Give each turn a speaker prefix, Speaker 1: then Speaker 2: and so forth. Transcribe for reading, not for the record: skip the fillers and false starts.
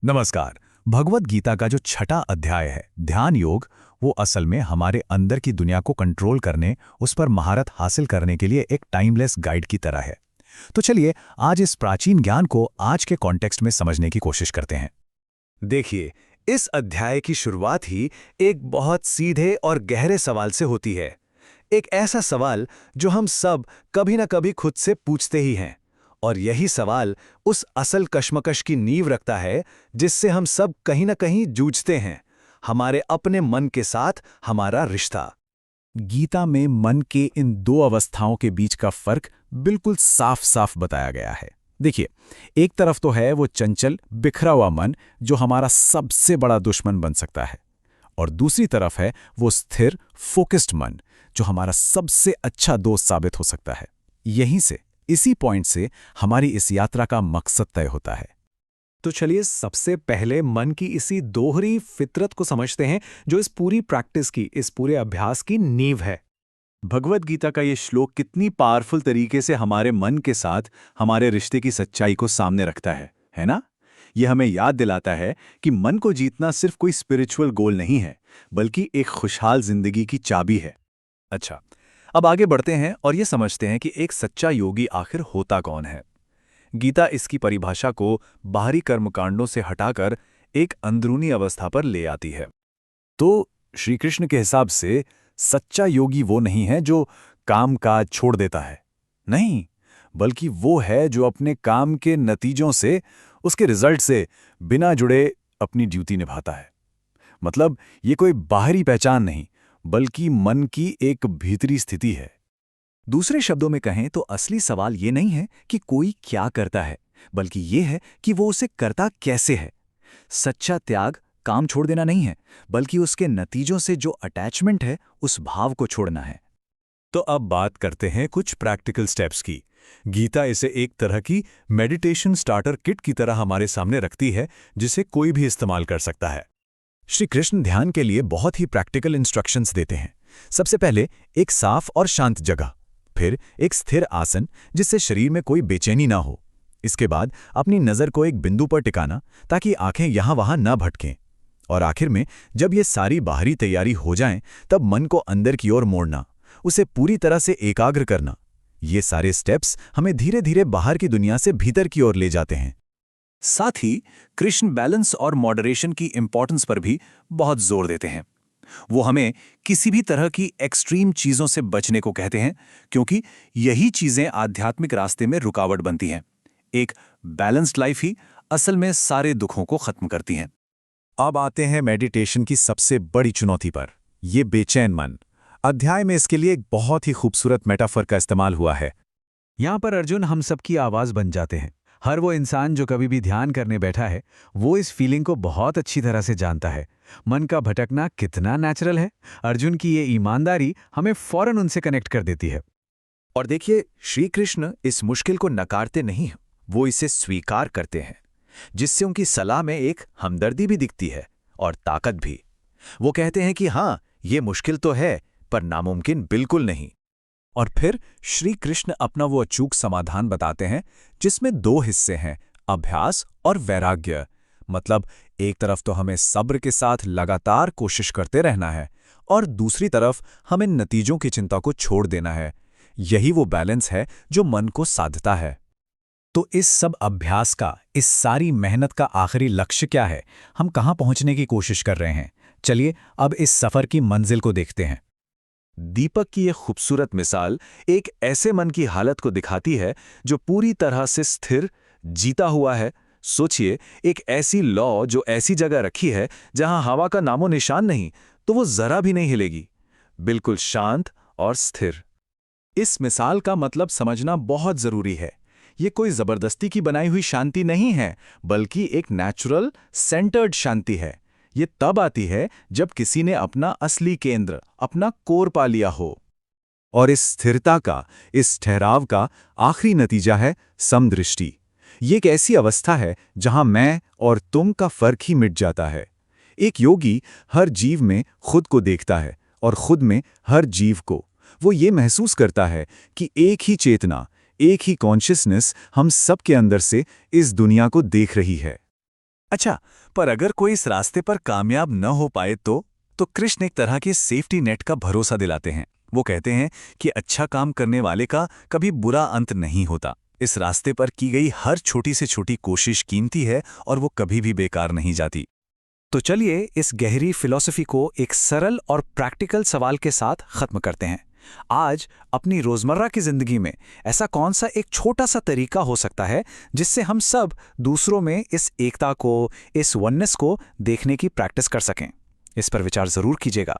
Speaker 1: नमस्कार। भगवत गीता का जो छठा अध्याय है ध्यान योग, वो असल में हमारे अंदर की दुनिया को कंट्रोल करने, उस पर महारत हासिल करने के लिए एक टाइमलेस गाइड की तरह है। तो चलिए आज इस प्राचीन ज्ञान को आज के कॉन्टेक्स्ट में समझने की कोशिश करते हैं।
Speaker 2: देखिए, इस अध्याय की शुरुआत ही एक बहुत सीधे और गहरे सवाल से होती है। एक ऐसा सवाल जो हम सब कभी ना कभी खुद से पूछते ही हैं। और यही सवाल उस असल कश्मकश की नींव रखता है जिससे हम सब कहीं ना कहीं जूझते हैं, हमारे अपने मन के साथ हमारा रिश्ता।
Speaker 1: गीता में मन के इन दो अवस्थाओं के बीच का फर्क बिल्कुल साफ साफ बताया गया है। देखिए, एक तरफ तो है वो चंचल बिखरा हुआ मन जो हमारा सबसे बड़ा दुश्मन बन सकता है, और दूसरी तरफ है वो स्थिर फोकस्ड मन जो हमारा सबसे अच्छा दोस्त साबित हो सकता है। यहीं से, इसी पॉइंट से हमारी इस यात्रा का मकसद तय होता है।
Speaker 2: तो चलिए सबसे पहले मन की इसी दोहरी फितरत को समझते हैं जो इस पूरी प्रैक्टिस की, इस पूरे अभ्यास की नींव है। भगवत गीता का ये श्लोक कितनी पावरफुल तरीके से हमारे मन के साथ हमारे रिश्ते की सच्चाई को सामने रखता है ना? ये हमें याद दिलाता है कि मन को जीतना सिर्फ कोई स्पिरिचुअल गोल नहीं है, बल्कि एक खुशहाल जिंदगी की चाबी है। अच्छा, अब आगे बढ़ते हैं और ये समझते हैं कि एक सच्चा योगी आखिर होता कौन है। गीता इसकी परिभाषा को बाहरी कर्मकांडों से हटाकर एक अंदरूनी अवस्था पर ले आती है।
Speaker 1: तो श्री कृष्ण के हिसाब से सच्चा योगी वो नहीं है जो काम काज छोड़ देता है, नहीं, बल्कि वो है जो अपने काम के नतीजों से, उसके रिजल्ट से बिना जुड़े अपनी ड्यूटी निभाता है। मतलब ये कोई बाहरी पहचान नहीं, बल्कि मन की एक भीतरी स्थिति है।
Speaker 2: दूसरे शब्दों में कहें तो असली सवाल ये नहीं है कि कोई क्या करता है, बल्कि ये है कि वो उसे करता कैसे है। सच्चा त्याग काम छोड़ देना नहीं है, बल्कि उसके नतीजों से जो अटैचमेंट है उस भाव को छोड़ना है।
Speaker 1: तो अब बात करते हैं कुछ प्रैक्टिकल स्टेप्स की। गीता इसे एक तरह की मेडिटेशन स्टार्टर किट की तरह हमारे सामने रखती है, जिसे कोई भी इस्तेमाल कर सकता है। श्री कृष्ण ध्यान के लिए बहुत ही प्रैक्टिकल इंस्ट्रक्शंस देते हैं। सबसे पहले एक साफ और शांत जगह, फिर एक स्थिर आसन जिससे शरीर में कोई बेचैनी ना हो। इसके बाद अपनी नज़र को एक बिंदु पर टिकाना ताकि आंखें यहाँ वहाँ न भटकें। और आखिर में जब ये सारी बाहरी तैयारी हो जाएं, तब मन को अंदर की ओर मोड़ना, उसे पूरी तरह से एकाग्र करना। ये सारे स्टेप्स हमें धीरे धीरे बाहर की दुनिया से भीतर की ओर ले जाते हैं।
Speaker 2: साथ ही कृष्ण बैलेंस और मॉडरेशन की इंपॉर्टेंस पर भी बहुत जोर देते हैं। वो हमें किसी भी तरह की एक्सट्रीम चीजों से बचने को कहते हैं, क्योंकि यही चीजें आध्यात्मिक रास्ते में रुकावट बनती हैं। एक बैलेंस्ड लाइफ ही असल में सारे दुखों को खत्म करती हैं।
Speaker 1: अब आते हैं मेडिटेशन की सबसे बड़ी चुनौती पर, ये बेचैन मन। अध्याय में इसके लिए एक बहुत ही खूबसूरत मेटाफर का इस्तेमाल हुआ है।
Speaker 3: यहाँ पर अर्जुन हम सबकी आवाज़ बन जाते हैं। हर वो इंसान जो कभी भी ध्यान करने बैठा है, वो इस फीलिंग को बहुत अच्छी तरह से जानता है। मन का भटकना कितना नेचुरल है। अर्जुन की ये ईमानदारी हमें फौरन उनसे कनेक्ट कर देती है।
Speaker 2: और देखिए, श्री कृष्ण इस मुश्किल को नकारते नहीं, वो इसे स्वीकार करते हैं, जिससे उनकी सलाह में एक हमदर्दी भी दिखती है और ताकत भी। वो कहते हैं कि हाँ, ये मुश्किल तो है, पर नामुमकिन बिल्कुल नहीं।
Speaker 1: और फिर श्री कृष्ण अपना वो अचूक समाधान बताते हैं जिसमें दो हिस्से हैं, अभ्यास और वैराग्य। मतलब एक तरफ तो हमें सब्र के साथ लगातार कोशिश करते रहना है, और दूसरी तरफ हमें नतीजों की चिंता को छोड़ देना है। यही वो बैलेंस है जो मन को साधता है। तो इस सब अभ्यास का, इस सारी मेहनत का आखिरी लक्ष्य क्या है? हम कहाँ पहुँचने की कोशिश कर रहे हैं? चलिए अब इस सफ़र की मंजिल को देखते हैं।
Speaker 2: दीपक की ये खूबसूरत मिसाल एक ऐसे मन की हालत को दिखाती है जो पूरी तरह से स्थिर, जीता हुआ है। सोचिए, एक ऐसी लौ जो ऐसी जगह रखी है जहां हवा का नामो निशान नहीं, तो वो जरा भी नहीं हिलेगी, बिल्कुल शांत और स्थिर।
Speaker 1: इस मिसाल का मतलब समझना बहुत जरूरी है। ये कोई जबरदस्ती की बनाई हुई शांति नहीं है, बल्कि एक नेचुरल सेंटर्ड शांति है। ये तब आती है जब किसी ने अपना असली केंद्र, अपना कोर पा लिया हो। और इस स्थिरता का, इस ठहराव का आखिरी नतीजा है समदृष्टि। ये एक ऐसी अवस्था है जहां मैं और तुम का फर्क ही मिट जाता है। एक योगी हर जीव में खुद को देखता है और खुद में हर जीव को। वो ये महसूस करता है कि एक ही चेतना, एक ही कॉन्शियसनेस हम सब के अंदर से इस दुनिया को देख रही है। अच्छा, पर अगर कोई इस रास्ते पर कामयाब न हो पाए तो कृष्ण एक तरह के सेफ्टी नेट का भरोसा दिलाते हैं। वो कहते हैं कि अच्छा काम करने वाले का कभी बुरा अंत नहीं होता। इस रास्ते पर की गई हर छोटी से छोटी कोशिश कीमती है और वो कभी भी बेकार नहीं जाती।
Speaker 2: तो चलिए इस गहरी फिलॉसफी को एक सरल और प्रैक्टिकल सवाल के साथ खत्म करते हैं। आज अपनी रोजमर्रा की जिंदगी में ऐसा कौन सा एक छोटा सा तरीका हो सकता है जिससे हम सब दूसरों में इस एकता को, इस वननेस को देखने की प्रैक्टिस कर सकें? इस पर विचार जरूर कीजिएगा।